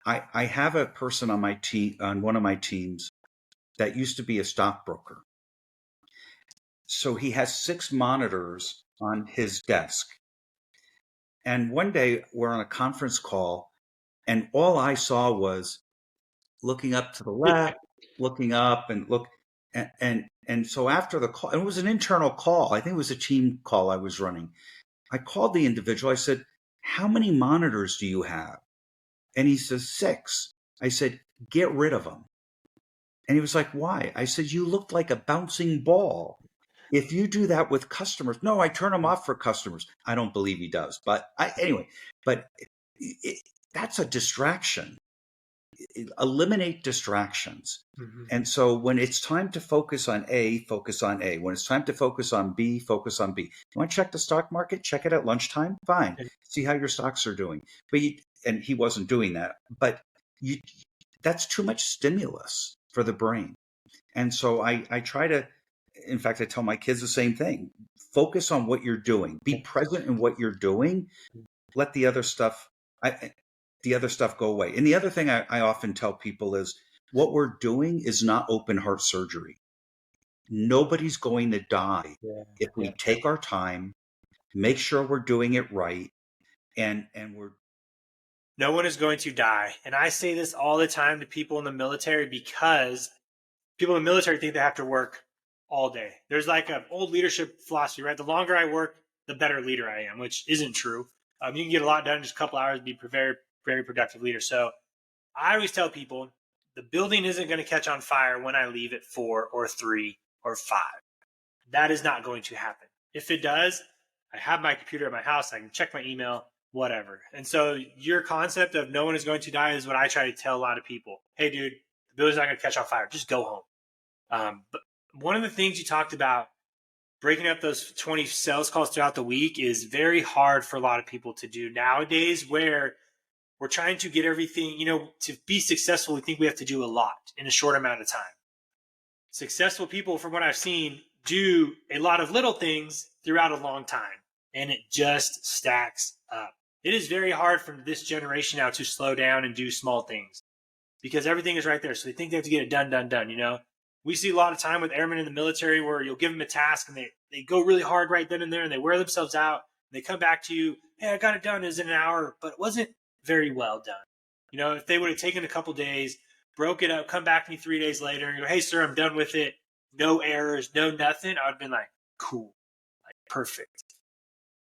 I have a person on my team, on one of my teams, that used to be a stockbroker. So he has 6 monitors on his desk. And one day we're on a conference call, and all I saw was looking up to the left, looking up and look. And so after the call, and it was an internal call. I think it was a team call I was running. I called the individual. I said, "How many monitors do you have?" And he says, 6. I said, "Get rid of them." And he was like, "Why?" I said, "You looked like a bouncing ball. If you do that with customers," no, I turn them off for customers. I don't believe he does. But anyway, that's a distraction. Eliminate distractions. Mm-hmm. And so when it's time to focus on A, focus on A. When it's time to focus on B, focus on B. You want to check the stock market? Check it at lunchtime? Fine. See how your stocks are doing. And he wasn't doing that. But that's too much stimulus for the brain. And so I try to, in fact, I tell my kids the same thing. Focus on what you're doing. Be present in what you're doing. Let the other stuff go away. And the other thing I often tell people is what we're doing is not open heart surgery. Nobody's going to die if we take our time, make sure we're doing it right, and we're. No one is going to die. And I say this all the time to people in the military because people in the military think they have to work all day. There's like an old leadership philosophy, right? The longer I work, the better leader I am, which isn't true. You can get a lot done in just a couple hours, be very, very productive leader. So I always tell people the building isn't going to catch on fire when I leave at 4 or 3 or 5. That is not going to happen. If it does, I have my computer at my house. I can check my email, whatever. And so your concept of no one is going to die is what I try to tell a lot of people. Hey, dude, the building's not going to catch on fire. Just go home. But one of the things you talked about, breaking up those 20 sales calls throughout the week, is very hard for a lot of people to do nowadays, where we're trying to get everything, to be successful. We think we have to do a lot in a short amount of time. Successful people, from what I've seen, do a lot of little things throughout a long time, and it just stacks up. It is very hard for this generation now to slow down and do small things because everything is right there. So they think they have to get it done. We see a lot of time with airmen in the military where you'll give them a task and they go really hard right then and there and they wear themselves out. And they come back to you, hey, I got it done. It was in an hour, but it wasn't very well done. If they would have taken a couple days, broke it up, come back to me 3 days later and go, hey, sir, I'm done with it. No errors, no nothing. I would have been like, cool, like perfect.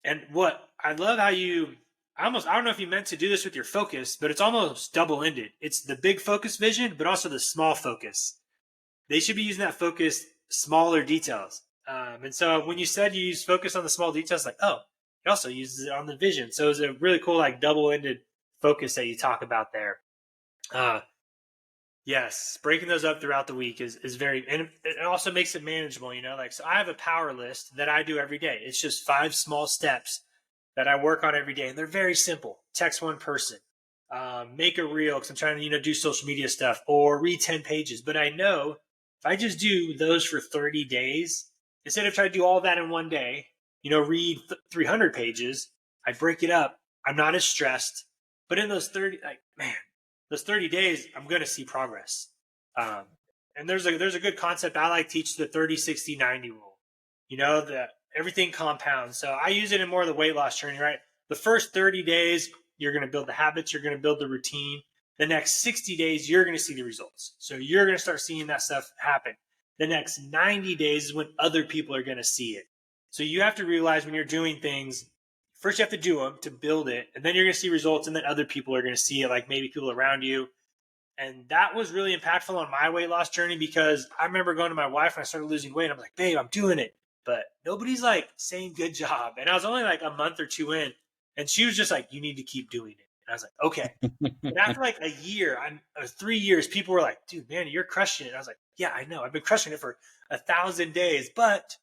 And what I love how I don't know if you meant to do this with your focus, but it's almost double-ended. It's the big focus vision, but also the small focus. They should be using that focus, smaller details. And so when you said you use focus on the small details, like, oh, it also uses it on the vision. So it's a really cool, like double-ended focus that you talk about there. Yes, breaking those up throughout the week is very, and it also makes it manageable, so I have a power list that I do every day. It's just 5 small steps that I work on every day. And they're very simple. Text one person, make a reel because I'm trying to, do social media stuff, or read 10 pages. But I know if I just do those for 30 days, instead of trying to do all that in one day, read 300 pages, I break it up. I'm not as stressed. But in those 30, those 30 days, I'm going to see progress. And there's a good concept I like to teach, the 30, 60, 90 rule. That everything compounds. So I use it in more of the weight loss journey, right? The first 30 days, You're going to build the habits. You're going to build the routine. The next 60 days, you're going to see the results. So you're going to start seeing that stuff happen. The next 90 days is when other people are going to see it. So you have to realize when you're doing things, first you have to do them to build it, and then you're going to see results, and then other people are going to see it, like maybe people around you. And that was really impactful on my weight loss journey, because I remember going to my wife when I started losing weight. I'm like, babe, I'm doing it. But nobody's like saying good job. And I was only like a month or two in. And she was just like, you need to keep doing it. And I was like, okay. And after like a year, 3 years, people were like, dude, man, you're crushing it. And I was like, yeah, I know. I've been crushing it for 1,000 days, but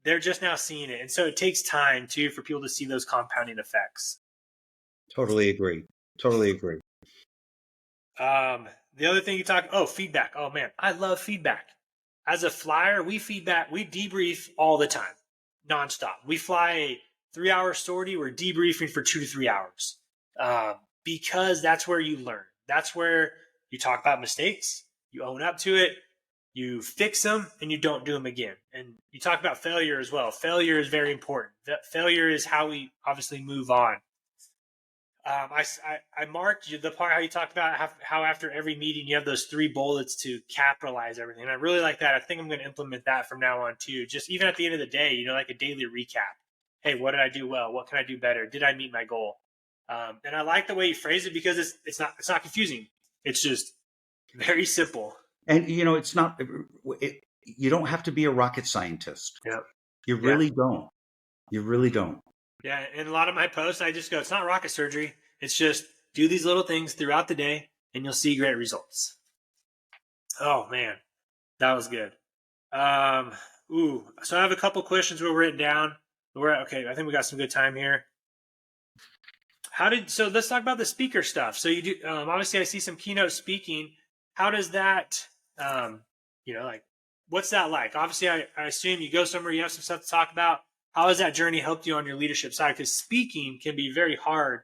they're just now seeing it. And so it takes time too for people to see those compounding effects. Totally agree. Totally agree. The other thing you feedback. Oh man, I love feedback. As a flyer, we debrief all the time, nonstop. We fly a 3-hour sortie. We're debriefing for 2 to 3 hours, because that's where you learn. That's where you talk about mistakes, you own up to it, you fix them, and you don't do them again. And you talk about failure as well. Failure is very important. Failure is how we obviously move on. I marked the part how you talked about how after every meeting you have those 3 bullets to capitalize everything. And I really like that. I think I'm going to implement that from now on too. Just even at the end of the day, like a daily recap. Hey, what did I do well? What can I do better? Did I meet my goal? And I like the way you phrase it, because it's not confusing. It's just very simple. And it's not. You don't have to be a rocket scientist. Yeah. You really don't. You really don't. Yeah, in a lot of my posts, I just go, it's not rocket surgery. It's just do these little things throughout the day, and you'll see great results. Oh, man, that was good. So I have a couple questions we've written down. Okay, I think we got some good time here. So let's talk about the speaker stuff. So you do, obviously I see some keynote speaking. How does that, what's that like? Obviously I assume you go somewhere, you have some stuff to talk about. How has that journey helped you on your leadership side? Because speaking can be very hard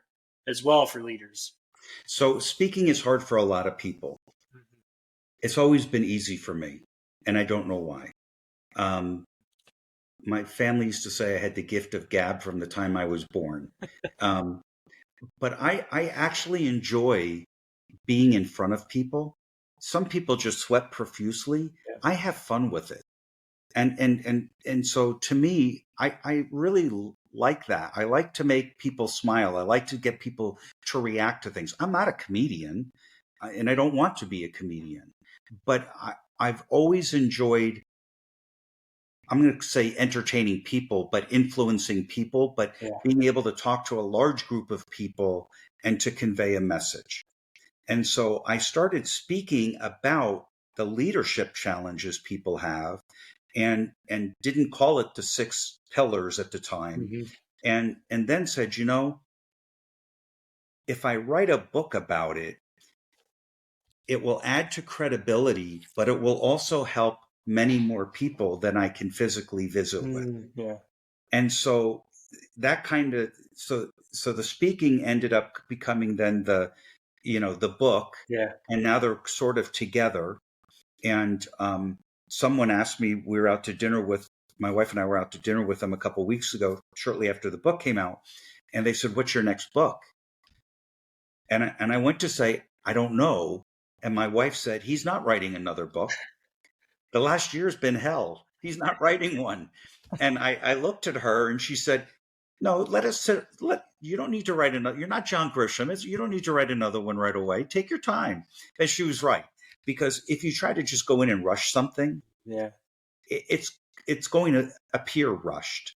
as well for leaders. So speaking is hard for a lot of people. Mm-hmm. It's always been easy for me, and I don't know why. My family used to say I had the gift of gab from the time I was born. But I actually enjoy being in front of people. Some people just sweat profusely. Yeah. I have fun with it. And so to me, I really like that. I like to make people smile. I like to get people to react to things. I'm not a comedian, and I don't want to be a comedian, but I've always enjoyed, I'm going to say entertaining people, but influencing people, but being able to talk to a large group of people and to convey a message. And so I started speaking about the leadership challenges people have, and didn't call it the 6 pillars at the time. Mm-hmm. And then said, if I write a book about it, it will add to credibility, but it will also help many more people than I can physically visit with. Yeah. And so that so the speaking ended up becoming then the book. Yeah. And now they're sort of together. And someone asked me, my wife and I were out to dinner with them a couple of weeks ago, shortly after the book came out. And they said, what's your next book? And I went to say, I don't know. And my wife said, he's not writing another book. The last year's been hell. He's not writing one. And I looked at her and she said, no, you don't need to write another. You're not John Grisham. You don't need to write another one right away. Take your time. And she was right. Because if you try to just go in and rush something, it's going to appear rushed.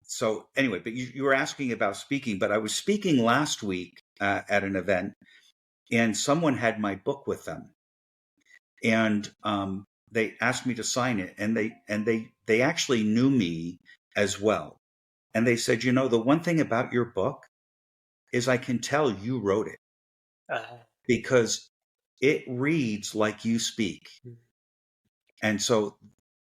So anyway, but you were asking about speaking, but I was speaking last week at an event, and someone had my book with them, and they asked me to sign it, and they actually knew me as well, and they said, the one thing about your book is I can tell you wrote it because it reads like you speak. And so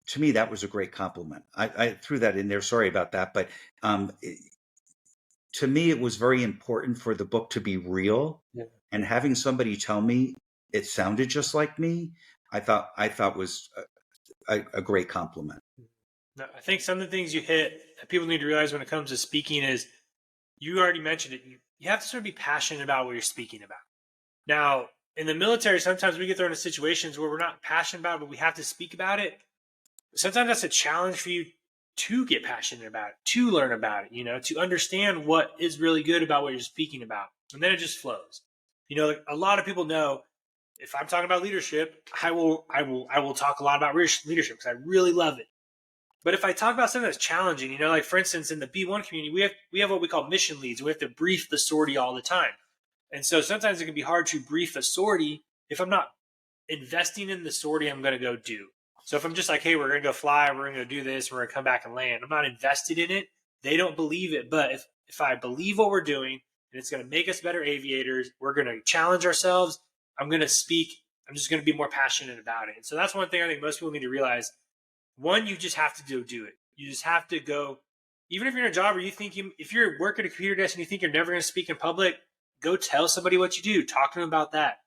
to me, that was a great compliment. I threw that in there. Sorry about that. But to me, it was very important for the book to be real. Yeah. And having somebody tell me it sounded just like me, I thought was a great compliment. I think some of the things you hit that people need to realize when it comes to speaking is you already mentioned it. You have to sort of be passionate about what you're speaking about. Now, in the military, sometimes we get thrown into situations where we're not passionate about it, but we have to speak about it. Sometimes that's a challenge for you to get passionate about it, to learn about it, to understand what is really good about what you're speaking about. And then it just flows. Like a lot of people know if I'm talking about leadership, I will talk a lot about leadership because I really love it. But if I talk about something that's challenging, like for instance, in the B1 community, we have what we call mission leads. We have to brief the sortie all the time. And so sometimes it can be hard to brief a sortie if I'm not investing in the sortie I'm going to go do. So if I'm just like, hey, we're going to go fly, we're going to go do this, we're going to come back and land, I'm not invested in it. They don't believe it. But if I believe what we're doing and it's going to make us better aviators, we're going to challenge ourselves, I'm going to speak, I'm just going to be more passionate about it. And so that's one thing I think most people need to realize. One, you just have to do it. You just have to go, even if you're in a job where you think if you're working at a computer desk and you think you're never going to speak in public, go tell somebody what you do. Talk to them about that.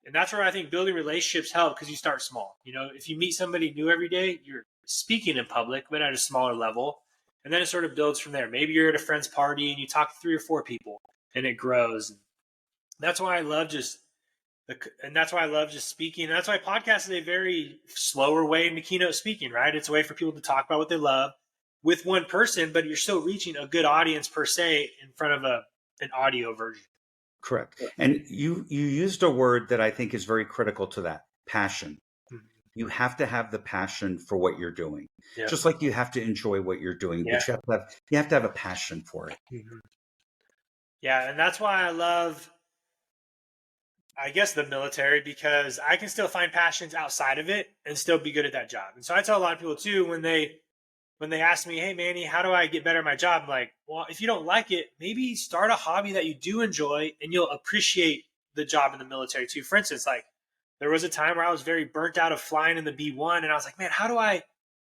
And that's where I think building relationships help because you start small. If you meet somebody new every day, you're speaking in public, but at a smaller level. And then it sort of builds from there. Maybe you're at a friend's party and you talk to 3 or 4 people and it grows. That's why I love just speaking. And that's why podcast is a very slower way into keynote speaking, right? It's a way for people to talk about what they love with one person, but you're still reaching a good audience per se in front of an audio version. Correct. And you used a word that I think is very critical to that, passion. Mm-hmm. You have to have the passion for what you're doing. Yeah. Just like you have to enjoy what you're doing, but you have to have a passion for it. Mm-hmm. Yeah, and that's why I love, I guess, the military, because I can still find passions outside of it and still be good at that job. And so I tell a lot of people too, when they ask me, hey, Manny, how do I get better at my job? I'm like, well, if you don't like it, maybe start a hobby that you do enjoy and you'll appreciate the job in the military too. For instance, like there was a time where I was very burnt out of flying in the B1 and I was like, man, how do I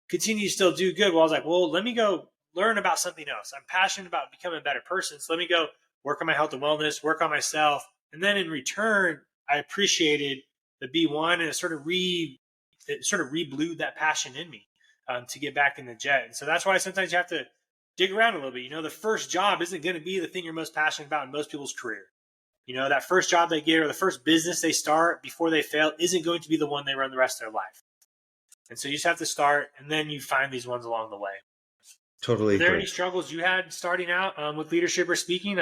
continue to still do good? Well, I was like, well, let me go learn about something else. I'm passionate about becoming a better person. So let me go work on my health and wellness, work on myself. And then in return, I appreciated the B1 and it sort of re-blued that passion in me. To get back in the jet. And so that's why sometimes you have to dig around a little bit. The first job isn't going to be the thing you're most passionate about in most people's career. That first job they get or the first business they start before they fail isn't going to be the one they run the rest of their life. And so you just have to start and then you find these ones along the way. Totally. Are there any struggles you had starting out with leadership or speaking?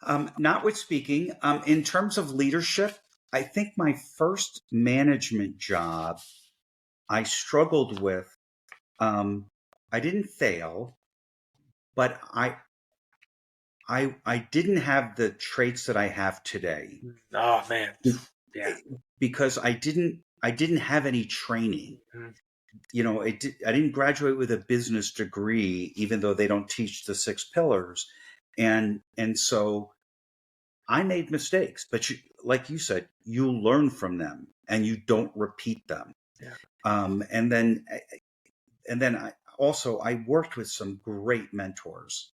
Not with speaking. In terms of leadership, I think my first management job I struggled with. I didn't fail, but I didn't have the traits that I have today. Oh man, yeah. Because I didn't have any training. I didn't graduate with a business degree, even though they don't teach the 6 pillars, and so I made mistakes. But like you said, you learn from them and you don't repeat them. Yeah. And then I worked with some great mentors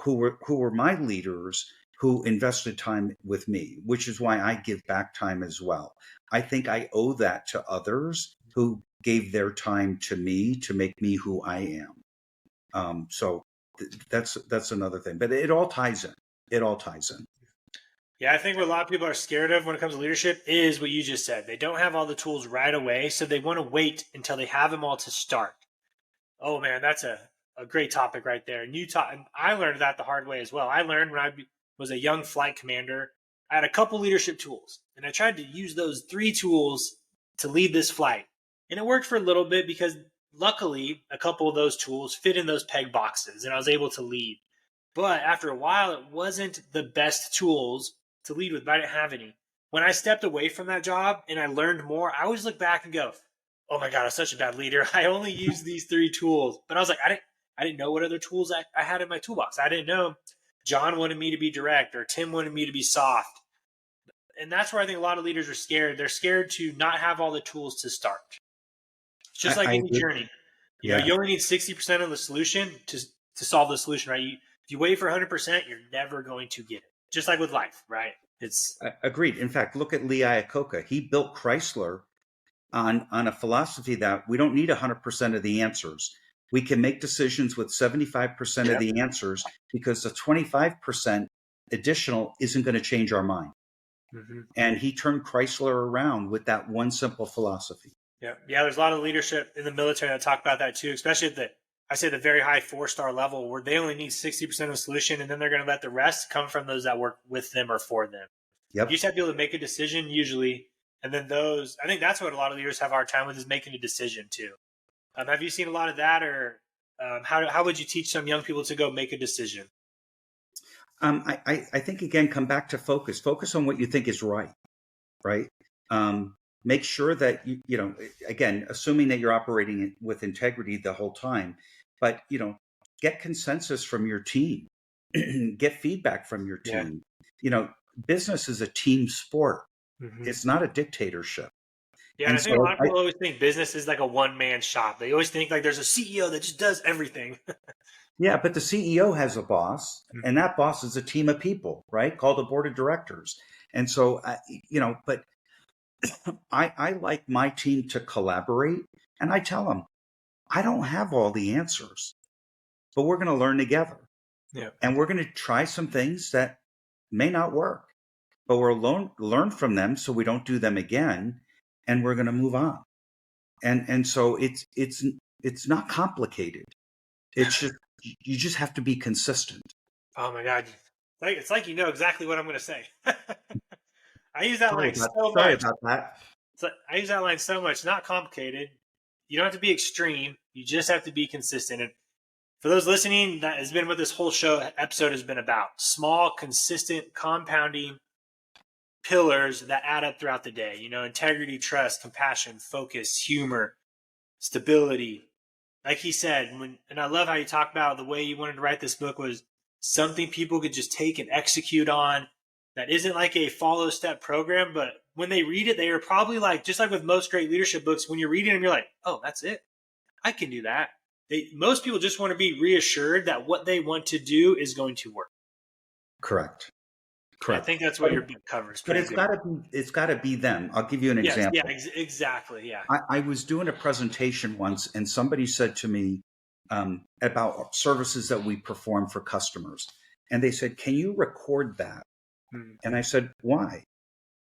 who were my leaders who invested time with me, which is why I give back time as well. I think I owe that to others who gave their time to me to make me who I am. So that's another thing, but it all ties in. Yeah, I think what a lot of people are scared of when it comes to leadership is what you just said. They don't have all the tools right away, so they want to wait until they have them all to start. Oh man, that's a great topic right there. And I learned that the hard way as well. I learned when I was a young flight commander, I had a couple leadership tools, and I tried to use those 3 tools to lead this flight. And it worked for a little bit because luckily a couple of those tools fit in those peg boxes, and I was able to lead. But after a while, it wasn't the best tools to lead with, but I didn't have any. When I stepped away from that job and I learned more, I always look back and go, oh my God, I was such a bad leader. I only used these 3 tools. But I was like, I didn't know what other tools I had in my toolbox. I didn't know John wanted me to be direct or Tim wanted me to be soft. And that's where I think a lot of leaders are scared. They're scared to not have all the tools to start. It's just like any journey. You only need 60% of the solution to solve the solution, right? If you wait for 100%, you're never going to get it. Just like with life, right? Agreed. In fact, look at Lee Iacocca. He built Chrysler on a philosophy that we don't need 100% of the answers. We can make decisions with 75% of the answers because the 25% additional isn't going to change our mind. Mm-hmm. And he turned Chrysler around with that one simple philosophy. Yeah. There's a lot of leadership in the military that talk about that too, especially at the very high 4-star level where they only need 60% of the solution, and then they're going to let the rest come from those that work with them or for them. Yep. You just have to be able to make a decision usually. And then I think that's what a lot of leaders have a hard time with, is making a decision too. Have you seen a lot of that, or how would you teach some young people to go make a decision? I think, again, come back to focus on what you think is right. Make sure that, again, assuming that you're operating with integrity the whole time, but, get consensus from your team, get feedback from your team. Business is a team sport. Mm-hmm. It's not a dictatorship. Yeah, and I think a lot of people always think business is like a one-man shop. They always think like there's a CEO that just does everything. Yeah, but the CEO has a boss, mm-hmm. and that boss is a team of people, right? Called a board of directors. And so, but I like my team to collaborate, and I tell them, I don't have all the answers, but we're going to learn together. Yeah. And we're going to try some things that may not work, but we'll learn from them so we don't do them again, and we're going to move on. And so it's not complicated. It's just, you just have to be consistent. Oh my God. It's like you know exactly what I'm going to say. I use that line so much. Sorry about that. I use that line so much. Not complicated. You don't have to be extreme. You just have to be consistent. And for those listening, that has been what this whole episode has been about. Small, consistent, compounding pillars that add up throughout the day. Integrity, trust, compassion, focus, humor, stability. Like he said, and I love how you talk about the way you wanted to write this book was something people could just take and execute on. That isn't like a follow-step program, but when they read it, they are probably like, just like with most great leadership books, when you're reading them, you're like, oh, that's it. I can do that. Most people just want to be reassured that what they want to do is going to work. Correct. I think that's what your book covers. But it's got to be them. I'll give you an example. Yeah, exactly. Yeah. I was doing a presentation once, and somebody said to me about services that we perform for customers, and they said, "Can you record that?" And I said, "Why?"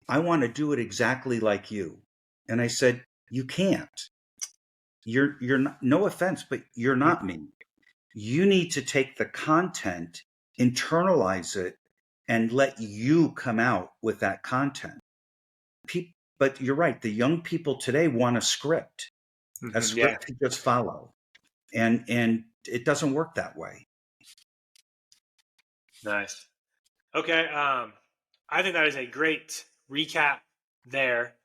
"I want to do it exactly like you." And I said, "You can't. You're not, no offense, but you're not me. You need to take the content, internalize it, and let you come out with that content." But you're right. The young people today want a script to just follow. And it doesn't work that way. Nice. Okay. I think that is a great recap there.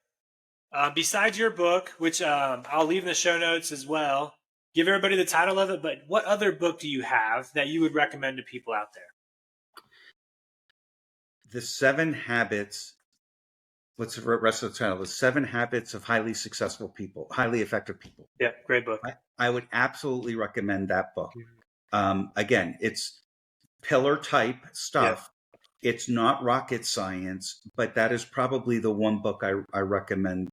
Besides your book, which I'll leave in the show notes as well, give everybody the title of it, but what other book do you have that you would recommend to people out there? The 7 Habits. What's the rest of the title? The 7 Habits of Highly Successful People, Highly Effective People. Yeah, great book. I would absolutely recommend that book. Again, it's pillar type stuff. Yeah. It's not rocket science, but that is probably the one book I recommend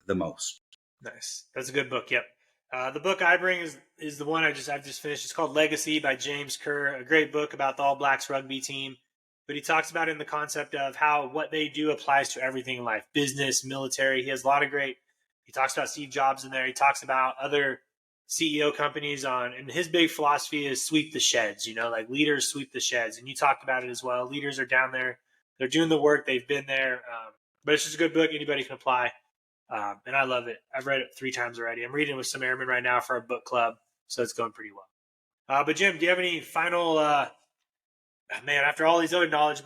the most. Nice. That's a good book. Yep. The book I bring is the one I've just finished. It's called Legacy by James Kerr, a great book about the All Blacks rugby team. But he talks about it in the concept of how what they do applies to everything in life, business, military. He has a lot of he talks about Steve Jobs in there. He talks about other CEO companies and his big philosophy is sweep the sheds, like leaders sweep the sheds. And you talked about it as well. Leaders are down there. They're doing the work. They've been there. But it's just a good book. Anybody can apply. And I love it. I've read it 3 times already. I'm reading with some airmen right now for a book club. So it's going pretty well. But Jim, do you have any final, after all these other knowledge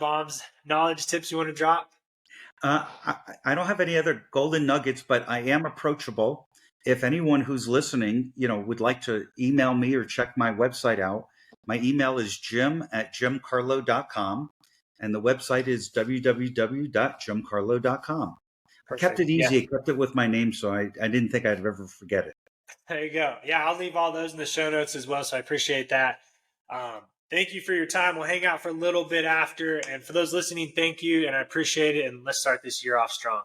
tips you want to drop? I don't have any other golden nuggets, but I am approachable. If anyone who's listening, would like to email me or check my website out, my email is jim@jimcarlough.com, and the website is www.jimcarlough.com. I kept it easy. I kept it with my name, so I didn't think I'd ever forget it. There you go. Yeah, I'll leave all those in the show notes as well, so I appreciate that. Thank you for your time. We'll hang out for a little bit after. And for those listening, thank you, and I appreciate it. And let's start this year off strong.